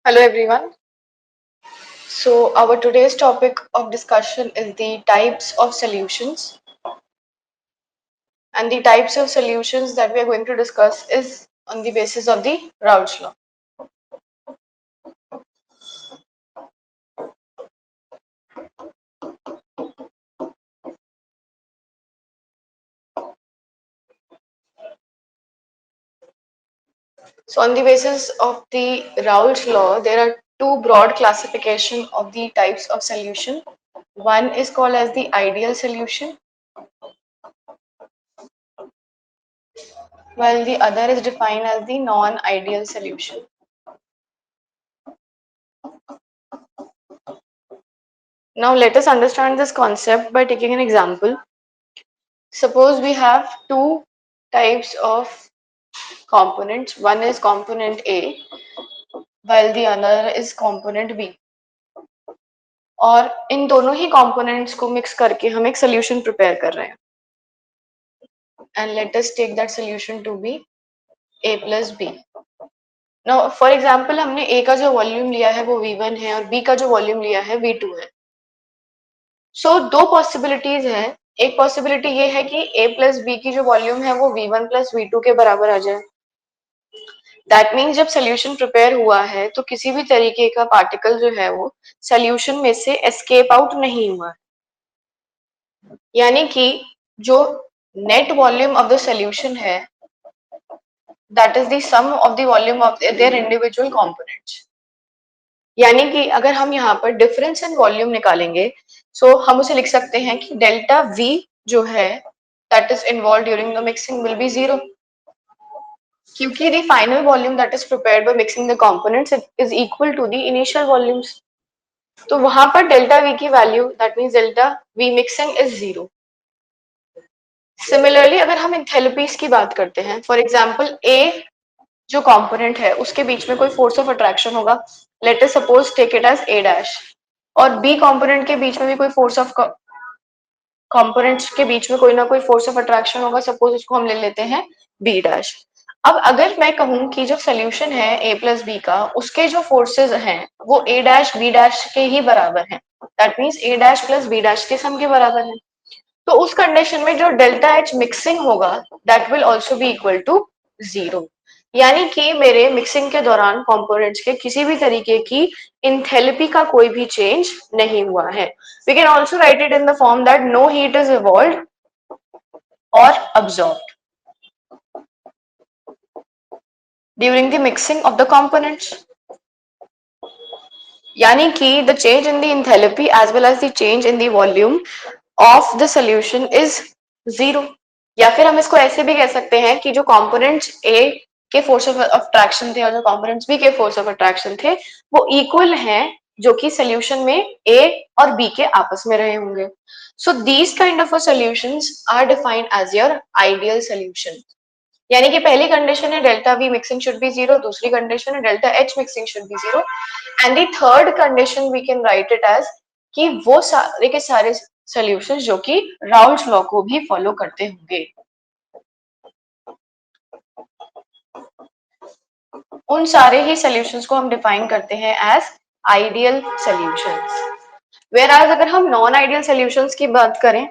Hello everyone. So our today's topic of discussion is the types of solutions, and the types of solutions that we are going to discuss is on the basis of the Raoult's law. So on the basis of the Raoult's law, there are two broad classification of the types of solution. One is called as the ideal solution, while the other is defined as the non-ideal solution. Now let us understand this concept by taking an example. Suppose we have two types of components. One is component A, while the other is component B. और इन दोनों ही components को mix करके हम एक solution prepare कर रहे हैं. And let us take that solution to be A plus B. Now, for example, हमने A का जो volume लिया है वो V1 है और B का जो volume लिया है V2 है. So दो possibilities हैं. एक possibility ये है कि A plus B की जो volume है वो V1 plus V2 के बराबर आ जाए. दैट मीन्स जब सोल्यूशन प्रिपेयर हुआ है तो किसी भी तरीके का पार्टिकल जो है वो सोल्यूशन में से एस्केप आउट नहीं हुआ, यानी कि जो net volume of the solution है that is the sum of the volume of their individual components. यानी कि अगर हम यहाँ पर डिफरेंस इन वॉल्यूम निकालेंगे सो हम उसे लिख सकते हैं कि डेल्टा V जो है that is involve during the mixing will be zero, क्योंकि the final volume that is prepared by mixing the components is equal to the initial volumes. तो वहां पर डेल्टा V की value that means delta V mixing is zero. Similarly अगर हम enthalpies की बात करते हैं, फॉर एग्जांपल A जो कंपोनेंट है उसके बीच में कोई फोर्स ऑफ अट्रैक्शन होगा, let us suppose take it as A dash, और B कंपोनेंट के बीच में भी कोई फोर्स ऑफ कंपोनेंट्स के बीच में कोई ना कोई फोर्स ऑफ अट्रैक्शन होगा, सपोज उसको हम ले लेते हैं B डैश. अब अगर मैं कहूं कि जो सोल्यूशन है A प्लस बी का उसके जो फोर्सेस हैं वो A डैश B डैश के ही बराबर हैं, that means A dash plus B dash के सम के बराबर है. तो उस कंडीशन में जो डेल्टा H मिक्सिंग होगा that will also be equal to zero, यानी कि मेरे मिक्सिंग के दौरान कंपोनेंट्स के किसी भी तरीके की इंथैल्पी का कोई भी चेंज नहीं हुआ है. We can also write it in the form that no heat is evolved और absorbed during the mixing of the components. यानी कि the change in the enthalpy as well as the change in the volume of the solution is zero. या फिर हम इसको ऐसे भी कह सकते हैं कि जो components A के force of attraction थे और जो components B के force of attraction थे वो equal हैं, जो कि solution में A और B के आपस में रहे होंगे. So these kind of solutions are defined as your ideal solution. यानी कि पहली कंडीशन है delta V mixing should be zero, दूसरी कंडीशन है delta H mixing should be zero, and the third condition we can write it as कि वो सारे के सारे सॉल्यूशंस जो कि राउल्ट्स लॉ को भी फॉलो करते होंगे, उन सारे ही सॉल्यूशंस को हम डिफाइन करते हैं as ideal solutions. Where as अगर हम नॉन आइडियल सॉल्यूशंस की बात करें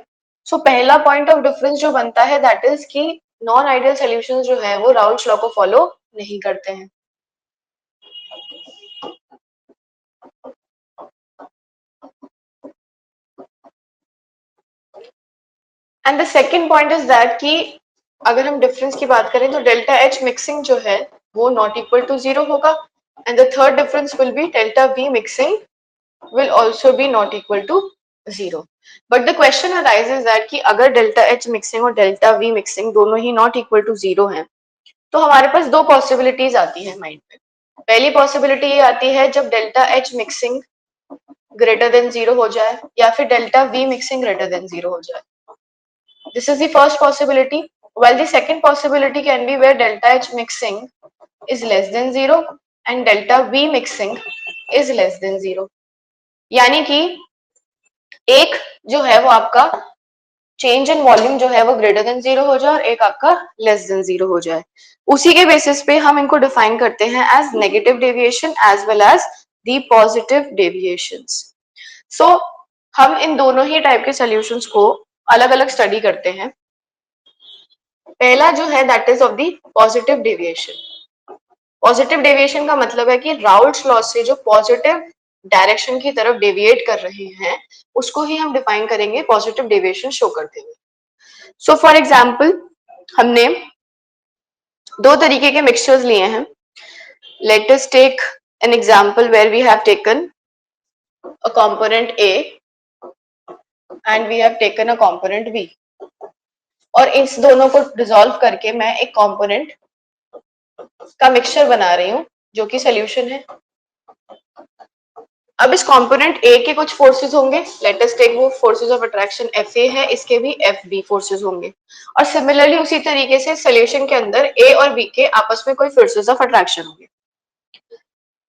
सो पहला पॉइंट ऑफ डिफरेंस जो बनता है दैट इज कि नॉन आइडियल सॉल्यूशंस जो है वो राउल्ट्स लॉ को फॉलो नहीं करते हैं. And the second point is that कि अगर हम डिफरेंस की बात करें तो डेल्टा H मिक्सिंग जो है वो नॉट इक्वल टू जीरो होगा, and the third difference will be delta V mixing will also be not equal to zero. But the question arises that कि अगर डेल्टा H मिक्सिंग और delta V mixing दोनों ही not equal to zero हैं तो हमारे पास दो possibilities आती है माइंड में. पहली पॉसिबिलिटी ये आती है जब delta H mixing greater than zero हो जाए या फिर delta V mixing greater than zero हो जाए. This is the first possibility, while the second possibility can be where delta H mixing is less than zero and delta V mixing is less than zero. यानी कि एक जो है वो आपका change in volume जो है वो ग्रेटर देन 0 हो जाए और एक आपका लेस देन 0 हो जाए। उसी के बेसिस पे हम इनको डिफाइन करते हैं as negative deviation as well as the positive deviations. So हम इन दोनों ही टाइप के सॉल्यूशंस को अलग अलग स्टडी करते हैं। पहला जो है that is of the positive deviation. Positive deviation का मतलब है कि राउल्ट्स लॉ से जो पॉजिटिव डायरेक्शन की तरफ डेविएट कर रहे हैं उसको ही हम डिफाइन करेंगे पॉजिटिव डेविएशन शो करते हुए। सो फॉर एग्जाम्पल हमने दो तरीके के मिक्सचर्स लिए हैं। Let us take an example where we have taken a component A and we have taken a component B, और इस दोनों को डिसॉल्व करके मैं एक कंपोनेंट का मिक्सचर बना रही हूँ जो कि सोल्यूशन है। अब इस कंपोनेंट ए के कुछ फोर्सेस होंगे, लेट अस टेक वो forces of attraction F A है, इसके भी एफ बी फोर्सेस होंगे, और सिमिलरली उसी तरीके से सोल्यूशन के अंदर ए और बी के आपस में कोई फोर्सेस ऑफ अट्रैक्शन होंगे।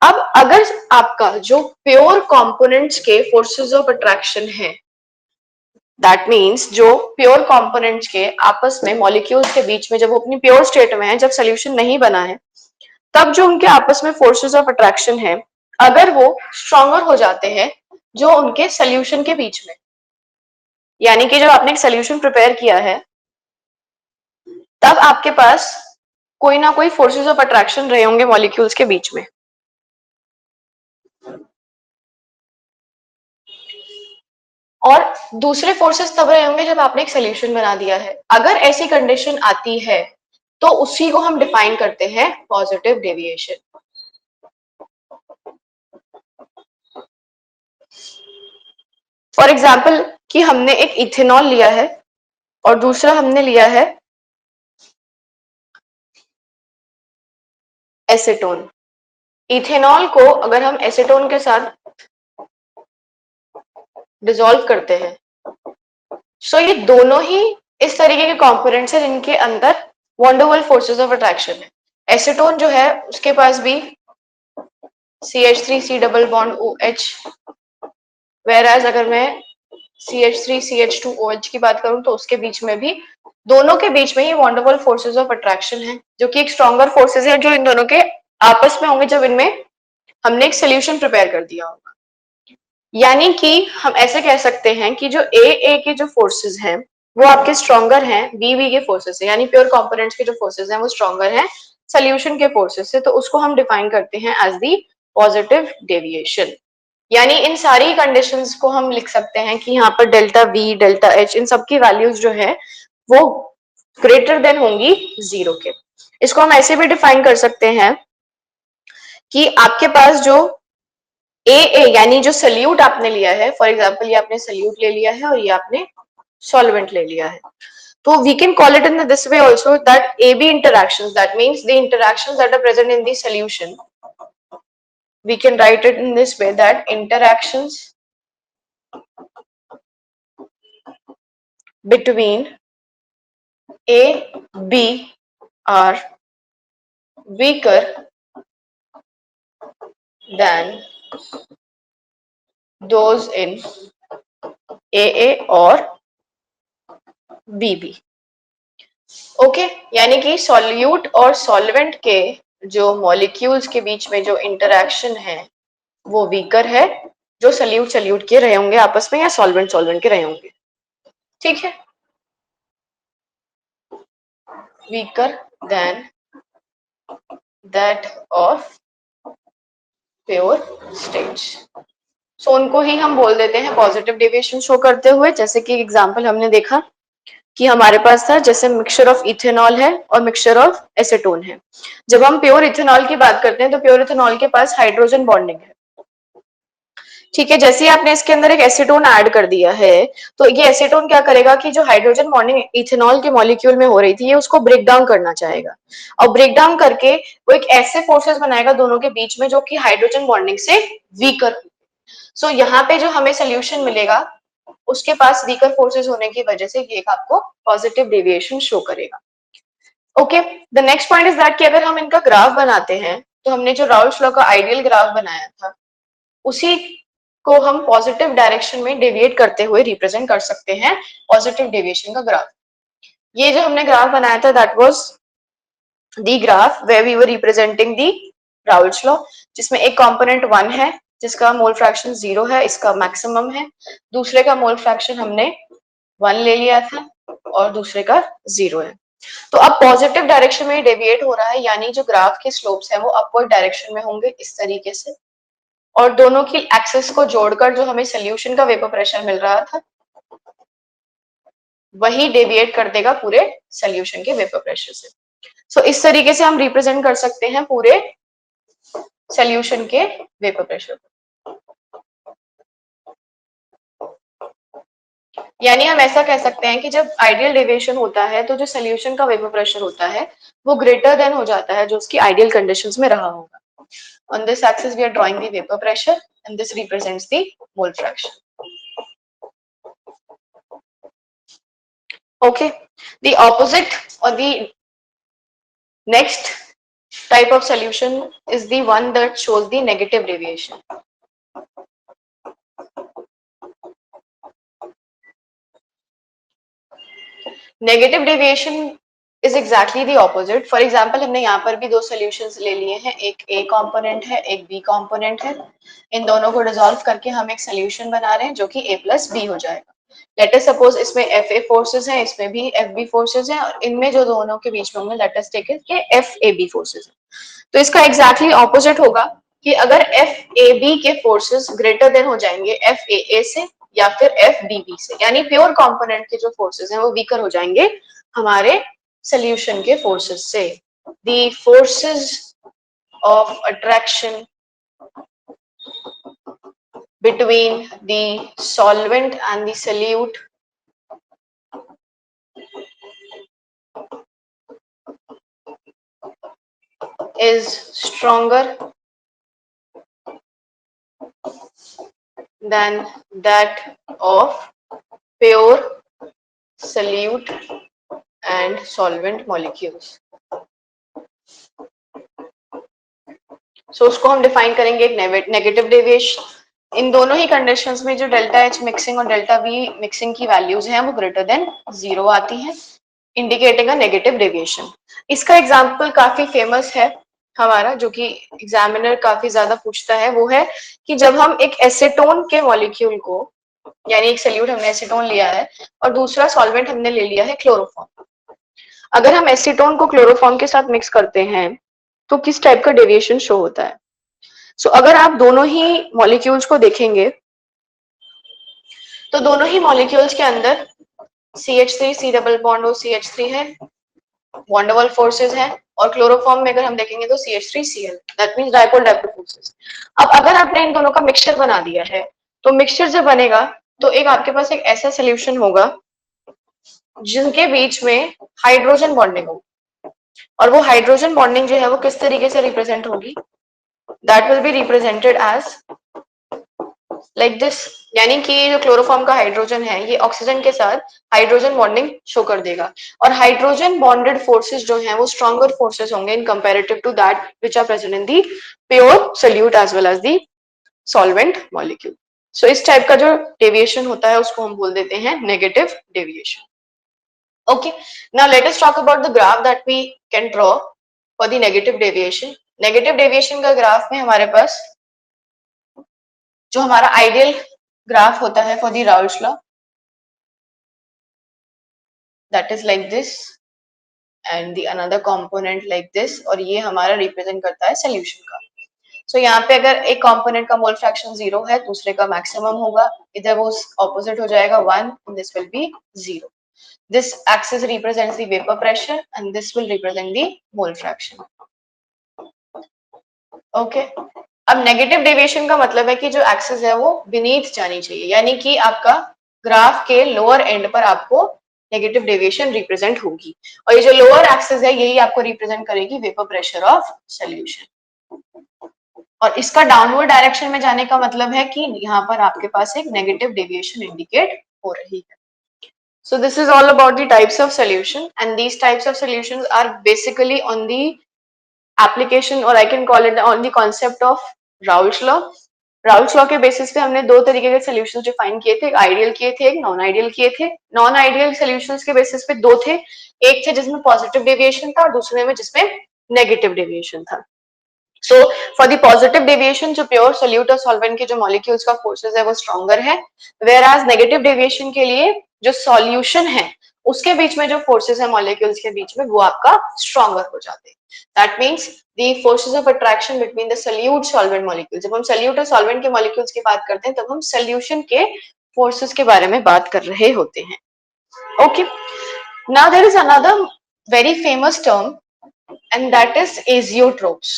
अब अगर आपका जो प्योर कंपोनेंट्स के फोर्सेस ऑफ अट्रैक्शन है, दैट मीन्स जो प्योर कंपोनेंट्स के आपस में मॉलिक्यूल्स के बीच में जब वो अपनी प्योर स्टेट में है, जब सोल्यूशन नहीं बना है, तब जो उनके आपस में फोर्सेस ऑफ अट्रैक्शन है अगर वो स्ट्रॉन्गर हो जाते हैं जो उनके सोल्यूशन के बीच में, यानी कि जब आपने एक सोल्यूशन प्रिपेयर किया है तब आपके पास कोई ना कोई फोर्सेस ऑफ अट्रैक्शन रहे होंगे मॉलिक्यूल्स के बीच में। और दूसरे फोर्सेस तब रहे होंगे जब आपने एक सोल्यूशन बना दिया है। अगर ऐसी कंडीशन आती है तो उसी को हम डिफाइन करते हैं पॉजिटिव डेविएशन। फॉर एग्जाम्पल कि हमने एक इथेनॉल लिया है और दूसरा हमने लिया है एसीटोन। इथेनॉल को अगर हम एसीटोन के साथ डिसॉल्व करते हैं, सो ये दोनों ही इस तरीके के कंपोनेंट्स हैं जिनके अंदर वंडरवल फोर्सेस ऑफ अट्रैक्शन है। एसीटोन जो है उसके पास भी CH3 C double bond OH, where अगर मैं CH3 CH2 OH की बात करूं तो उसके बीच में भी, दोनों के बीच में ही वंडरवल फोर्सेस ऑफ अट्रैक्शन है जो कि एक स्ट्रॉन्गर फोर्सेस है जो इन दोनों के आपस में होंगे जब इनमें हमने एक सोल्यूशन प्रिपेयर कर दिया होगा। यानी कि हम ऐसे कह सकते हैं कि जो ए के जो फोर्सेस हैं वो आपके स्ट्रॉन्गर हैं बी के फोर्सेस से, यानी प्योर कंपोनेंट्स के जो फोर्सेस हैं वो स्ट्रॉन्गर हैं सोल्यूशन के फोर्सेस से, तो उसको हम डिफाइन करते हैं एज दी पॉजिटिव डेविएशन। यानी इन सारी कंडीशंस को हम लिख सकते हैं कि यहाँ पर delta we delta H in सबकी वैल्यूज जो है वो ग्रेटर देन होंगी 0 के। इसको हम ऐसे भी डिफाइन कर सकते हैं कि आपके पास जो ए यानी जो सल्यूट आपने लिया है, फॉर एग्जांपल ये आपने सल्यूट ले लिया है और ये आपने सॉल्वेंट ले लिया है, तो we can call it in this way also that AB interactions, that means the interactions that are present in the solution, we can write it in this way that interactions between A B are weaker than those in AA और BB। Okay, यानी कि solute और solvent के जो molecules के बीच में जो इंटरेक्शन है वो वीकर है जो सल्यूट सल्यूट के रहे होंगे आपस में या सॉल्वेंट सॉल्वेंट के रहे होंगे। ठीक है, weaker than that of pure state. So उनको ही हम बोल देते हैं पॉजिटिव डेविएशन शो करते हुए। जैसे कि एग्जांपल हमने देखा कि हमारे पास था जैसे मिक्सचर ऑफ इथेनॉल है और मिक्सचर ऑफ एसीटोन है। जब हम प्योर इथेनॉल की बात करते हैं तो प्योर इथेनॉल के पास हाइड्रोजन बॉन्डिंग है। ठीक है, जैसे ही आपने इसके अंदर एक एसीटोन ऐड कर दिया है तो ये एसीटोन क्या करेगा कि जो हाइड्रोजन बॉन्डिंग इथेनॉल के मॉलिक्यूल में हो रही थी ये उसको ब्रेक डाउन करना चाहेगा, और ब्रेक डाउन करके वो एक ऐसे फोर्सेस बनाएगा दोनों के बीच में जो कि हाइड्रोजन बॉन्डिंग से वीकर। सो यहाँ पे जो हमें सोल्यूशन मिलेगा उसके पास वीकर फोर्सेस होने की वजह से ये आपको पॉजिटिव डेविएशन शो करेगा। Okay, the next point is that कि अगर हम इनका ग्राफ बनाते हैं तो हमने जो राउल्स लॉ का आइडियल ग्राफ बनाया था उसी को हम पॉजिटिव डायरेक्शन में डेविएट करते हुए रिप्रेजेंट कर सकते हैं पॉजिटिव डेविएशन का ग्राफ। ये जो हमने ग्राफ बनाया था that was the graph where we were representing the Raoult's law, जिसमें एक कंपोनेंट 1 है जिसका मोल फ्रैक्शन 0 है, इसका मैक्सिमम है। दूसरे का मोल फ्रैक्शन हमने 1 ले लिया था और दूसरे का 0 है। तो अब पॉजिटिव डायरेक्शन में डेविएट हो रहा है, यानी जो ग्राफ के स्लोप्स है वो अपवर्ड डायरेक्शन में होंगे इस तरीके से, और दोनों की एक्सिस को जोड़कर जो हमें सोल्यूशन का वेपर प्रेशर मिल रहा था वही डेविएट कर देगा पूरे सोल्यूशन के वेपर प्रेशर से। सो इस तरीके से हम रिप्रेजेंट कर सकते हैं पूरे सोल्यूशन के वेपर प्रेशर। यानी हम ऐसा कह सकते हैं कि जब आइडियल डेविएशन होता है तो जो सोल्यूशन का वेपर प्रेशर होता है वो ग्रेटर देन हो जाता है जो उसकी आइडियल कंडीशंस में रहा होगा। On this axis we are drawing the vapor pressure and this represents the mole fraction. Okay, the opposite or the next type of solution is the one that shows the negative deviation. Negative deviation is exactly the opposite. For example, हमने यहाँ पर भी दो solutions ले लिए हैं, एक A component है, एक B component है। इन दोनों को dissolve करके हम एक solution बना रहे हैं जो कि A plus B हो जाएगा। Let us suppose इसमें FA forces हैं, इसमें भी FB forces हैं, और इनमें जो दोनों के बीच में होंगे let us take it कि FAB forces हैं। तो इसका exactly opposite होगा कि अगर FAB के forces greater than हो जाएंगे FAA से या फिर FBB से, यानी प्योर कंपोनेंट के जो फोर्सेस हैं वो वीकर हो जाएंगे हमारे सोल्यूशन के फोर्सेस से। The forces of attraction between the solvent and the solute is stronger than that of pure solute and solvent molecules. So उसको हम डिफाइन करेंगे एक नेगेटिव डेविएशन। इन दोनों ही कंडीशंस में जो डेल्टा एच मिक्सिंग और डेल्टा वी मिक्सिंग की values हैं वो ग्रेटर देन 0 आती हैं, इंडिकेटिंग अ नेगेटिव डेविएशन। इसका एग्जांपल काफी फेमस है हमारा, जो कि एग्जामिनर काफी ज्यादा पूछता है, वो है कि जब हम एक एसीटोन के मॉलिक्यूल को, यानी एक सोल्यूट हमने एसीटोन लिया है और दूसरा सॉल्वेंट हमने ले लिया है क्लोरोफॉर्म, अगर हम एसीटोन को क्लोरोफॉर्म के साथ मिक्स करते हैं तो किस टाइप का डेविएशन शो होता है। सो अगर आप दोनों ही मॉलिक्यूल्स को देखेंगे तो दोनों ही मॉलिक्यूल्स के अंदर CH3 C double bond O CH3 है, वॉन डेर वाल्स फोर्सेस है, और क्लोरोफॉर्म में अगर हम देखेंगे तो CH3Cl, that means dipole dipole forces. अब अगर आपने इन दोनों का मिक्सचर बना दिया है तो मिक्सचर जब बनेगा तो एक आपके पास एक ऐसा सोल्यूशन होगा जिनके बीच में हाइड्रोजन बॉन्डिंग होगी, और वो हाइड्रोजन बॉन्डिंग जो है वो किस तरीके से रिप्रेजेंट होगी, that will be represented as like this. यानी कि जो क्लोरोफॉर्म का हाइड्रोजन है ये ऑक्सीजन के साथ हाइड्रोजन बॉन्डिंग शो कर देगा, और हाइड्रोजन बॉन्डेड फोर्सेस जो हैं वो स्ट्रॉन्गर फोर्सेस होंगे in comparative to that which are present in the pure solute as well as the solvent molecule. So इस टाइप का जो डेविएशन होता है उसको हम बोल देते हैं negative deviation. Okay, now let us talk about the graph that we can draw for the negative deviation. Negative deviation का ग्राफ में हमारे पास जो हमारा आइडियल ग्राफ होता है for the Raoult's law, that is like this and the another component like this, और ये हमारा रिप्रेजेंट करता है सोल्यूशन का। So यहाँ पे अगर एक कंपोनेंट का मोल फ्रैक्शन 0 है, दूसरे का मैक्सिमम होगा, इधर वो ऑपोजिट हो जाएगा 1 and this will be 0. This axis represents the vapor pressure and this will represent the mole fraction. Okay. अब नेगेटिव डेविएशन का मतलब है कि जो एक्सिस है वो बीनीथ जानी चाहिए, यानी कि आपका ग्राफ के लोअर एंड पर आपको नेगेटिव डेविएशन रिप्रेजेंट होगी, और ये जो लोअर एक्सिस है यही आपको रिप्रेजेंट करेगी वेपर प्रेशर ऑफ सॉल्यूशन। और इसका डाउनवर्ड डायरेक्शन में जाने का मतलब है कि यहाँ पर आपके पास एक नेगेटिव डेविएशन इंडिकेट हो रही है। So this is all about the types of solution, and these types of solutions are basically on the application, or I can call it on the concept of Raoult's law. Raoult's law के basis पे हमने दो तरीके के solutions define किए थे, एक ideal किए थे, एक नॉन आइडियल किए थे। नॉन आइडियल सॉल्यूशंस के बेसिस पे दो थे, एक थे जिसमें पॉजिटिव डेविएशन था और दूसरे में जिसमें नेगेटिव डेविएशन था। So for the positive deviation जो प्योर सोल्यूट और सॉल्वेंट के जो मॉलिक्यूल्स का फोर्सेस है वो स्ट्रॉन्गर है, वेयर एज नेगेटिव डेविएशन के लिए जो सॉल्यूशन है उसके बीच में जो फोर्सेस है मॉलिक्यूल्स के बीच में वो आपका स्ट्रॉन्गर हो जाते हैं। That means the forces of attraction between the solute solvent molecule, जब हम सोल्यूट और सॉल्वेंट के मॉलिक्यूल्स की बात करते हैं तब हम सोल्यूशन के फोर्सेस के बारे में बात कर रहे होते हैं। Okay, now there is another very famous term and that is azeotropes.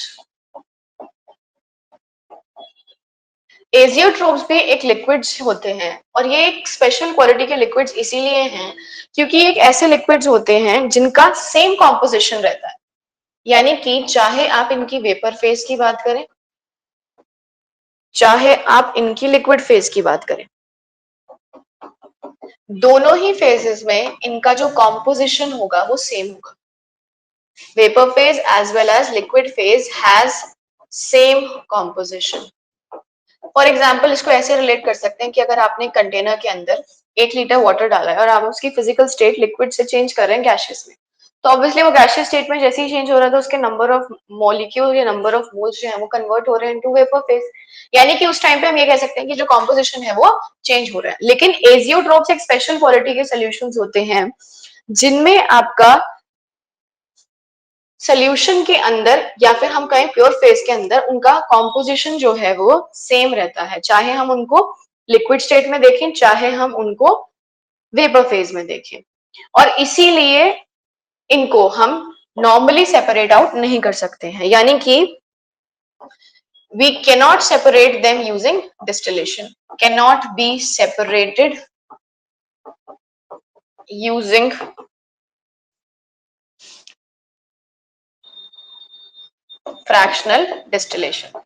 Azeotropes भी एक लिक्विड्स होते हैं और ये एक स्पेशल क्वालिटी के लिक्विड्स इसीलिए हैं क्योंकि एक ऐसे लिक्विड्स होते हैं जिनका सेम कॉम्पोजिशन रहता है, यानी कि चाहे आप इनकी वेपर फेज की बात करें, चाहे आप इनकी लिक्विड फेज की बात करें, दोनों ही फेजेस में इनका जो कॉम्पोजिशन होगा वो सेम होगा। Vapour phase as well as liquid phase has same composition. For example इसको ऐसे रिलेट कर सकते हैं कि अगर आपने कंटेनर के अंदर 8 लीटर वाटर डाला है और आप उसकी फिजिकल स्टेट लिक्विड से चेंज कर रहे हैं गैशियस में, तो ऑब्वियसली वो गैशियस स्टेट में जैसे ही चेंज हो रहा था उसके नंबर ऑफ मॉलिक्यूल या नंबर ऑफ मोल्स जो है वो कन्वर्ट हो रहे हैं इनटू वेपर फेज, यानी कि उस टाइम पे हम ये कह सकते हैं कि जो कॉम्पोजिशन है वो चेंज हो रहा है। लेकिन एजियोट्रोप्स एक स्पेशल क्वालिटी के सोल्यूशंस होते हैं जिनमें आपका सोल्यूशन के अंदर या फिर हम कहें प्योर फेज के अंदर उनका कॉम्पोजिशन जो है वो सेम रहता है, चाहे हम उनको लिक्विड स्टेट में देखें चाहे हम उनको वेपर फेज में देखें, और इसीलिए इनको हम नॉर्मली सेपरेट आउट नहीं कर सकते हैं, यानी कि we cannot separate them using distillation, cannot be separated using fractional distillation.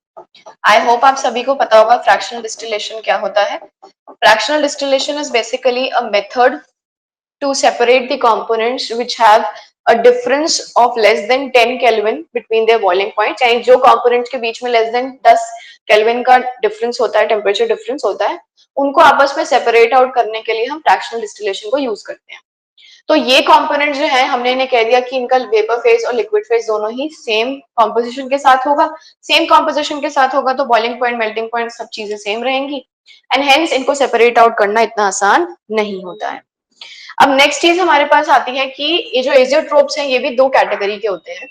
I hope आप सभी को पता होगा फ्रैक्शनल डिस्टिलेशन क्या होता है। Fractional distillation is basically a method to separate the components which have a difference of less than 10 Kelvin between their boiling points, यानी जो components के बीच में less than 10 Kelvin का difference होता है, temperature difference होता है, उनको आपस में separate out करने के लिए हम fractional distillation को use करते हैं। तो ये कंपोनेंट जो है हमने इन्हें कह दिया कि इनका वेपर फेज और लिक्विड फेज दोनों ही सेम कॉम्पोजिशन के साथ होगा। सेम कॉम्पोजिशन के साथ होगा तो बॉइलिंग पॉइंट, मेल्टिंग पॉइंट सब चीजें सेम रहेंगी एंड हेंस इनको सेपरेट आउट करना इतना आसान नहीं होता है। अब नेक्स्ट चीज हमारे पास आती है कि ये जो एजियोट्रोप्स हैं ये भी दो कैटेगरी के होते हैं।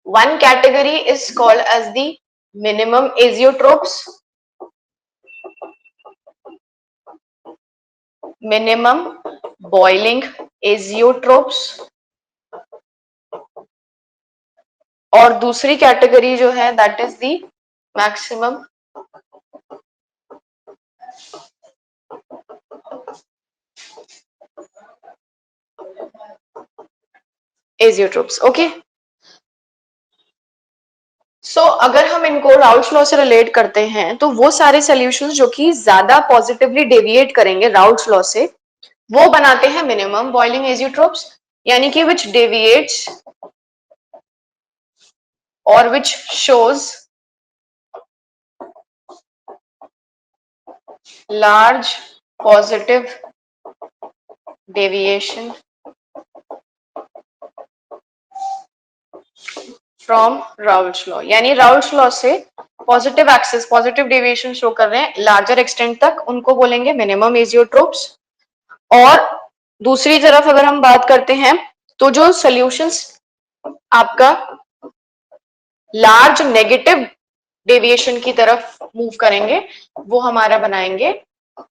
One category is called as the minimum azeotropes, minimum boiling azeotropes, और दूसरी कैटेगरी जो है that is the maximum azeotropes. Okay, so अगर हम इनको राउल्ट्स लॉ से रिलेट करते हैं तो वो सारे सॉल्यूशंस जो कि ज्यादा पॉजिटिवली डेविएट करेंगे राउल्ट्स लॉ से वो बनाते हैं मिनिमम बॉइलिंग एजियोट्रोप्स, यानी कि विच डेविएट्स और which shows large positive deviation from Raoult's law, यानी राउल्ट्स लॉ से positive axis positive deviation show कर रहे हैं लार्जर एक्सटेंट तक, उनको बोलेंगे मिनिमम एजियोट्रोप्स। और दूसरी तरफ अगर हम बात करते हैं तो जो सॉल्यूशंस आपका लार्ज नेगेटिव डेविएशन की तरफ मूव करेंगे वो हमारा बनाएंगे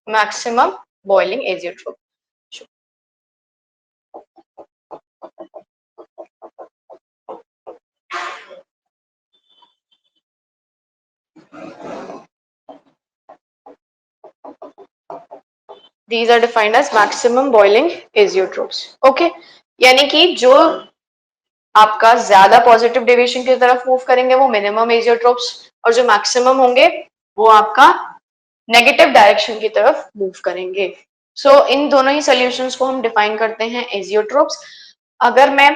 maximum boiling azeotrope. These are defined as maximum boiling azeotrophs. Okay, यानी कि जो आपका ज्यादा पॉजिटिव डेविएशन की तरफ मूव करेंगे वो मिनिमम एजियोट्रोप्स, और जो मैक्सिमम होंगे वो आपका नेगेटिव डायरेक्शन की तरफ मूव करेंगे। सो इन दोनों ही सॉल्यूशंस को हम डिफाइन करते हैं एजियोट्रोप्स। अगर मैं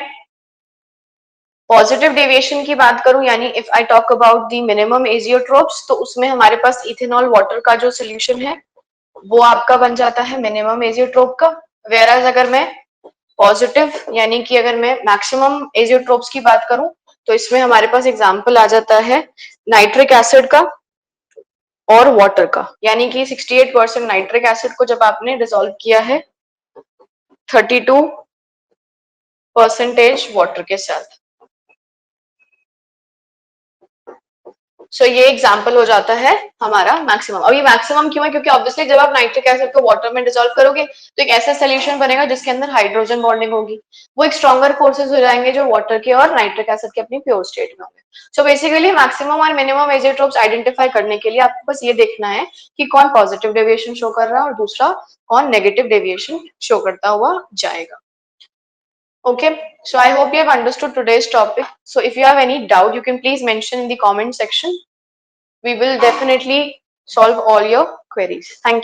पॉजिटिव डेविएशन की बात करूं, यानी if I talk about the minimum azeotropes, तो उसमें हमारे पास इथेनॉल वाटर का जो सोल्यूशन है वो आपका बन जाता है मिनिमम एजियोट्रोप का। वेराज अगर मैं पॉजिटिव यानी कि अगर मैं मैक्सिमम एजियोट्रोप्स की बात करूं, तो इसमें हमारे पास एग्जांपल आ जाता है नाइट्रिक एसिड का और वाटर का, यानी कि 68% नाइट्रिक एसिड को जब आपने डिसॉल्व किया है 32% वाटर के साथ। ये एग्जांपल हो जाता है हमारा मैक्सिमम। अब ये मैक्सिमम क्यों है, क्योंकि ऑब्वियसली जब आप नाइट्रिक एसिड को वाटर में डिसॉल्व करोगे तो एक ऐसा सोल्यूशन बनेगा जिसके अंदर हाइड्रोजन बॉन्डिंग होगी, वो एक स्ट्रॉन्गर फोर्सेस हो जाएंगे जो वाटर के और नाइट्रिक एसिड के अपनी प्योर स्टेट में होंगे। सो बेसिकली मैक्सिमम और मिनिमम एजियोट्रोप्स आइडेंटिफाई करने के लिए आपको बस ये देखना है कि कौन पॉजिटिव डेविएशन शो कर रहा है और दूसरा कौन नेगेटिव डेविएशन शो करता हुआ जाएगा। Okay, so I hope you have understood today's topic. So if you have any doubt, you can please mention in the comment section. We will definitely solve all your queries. Thank you.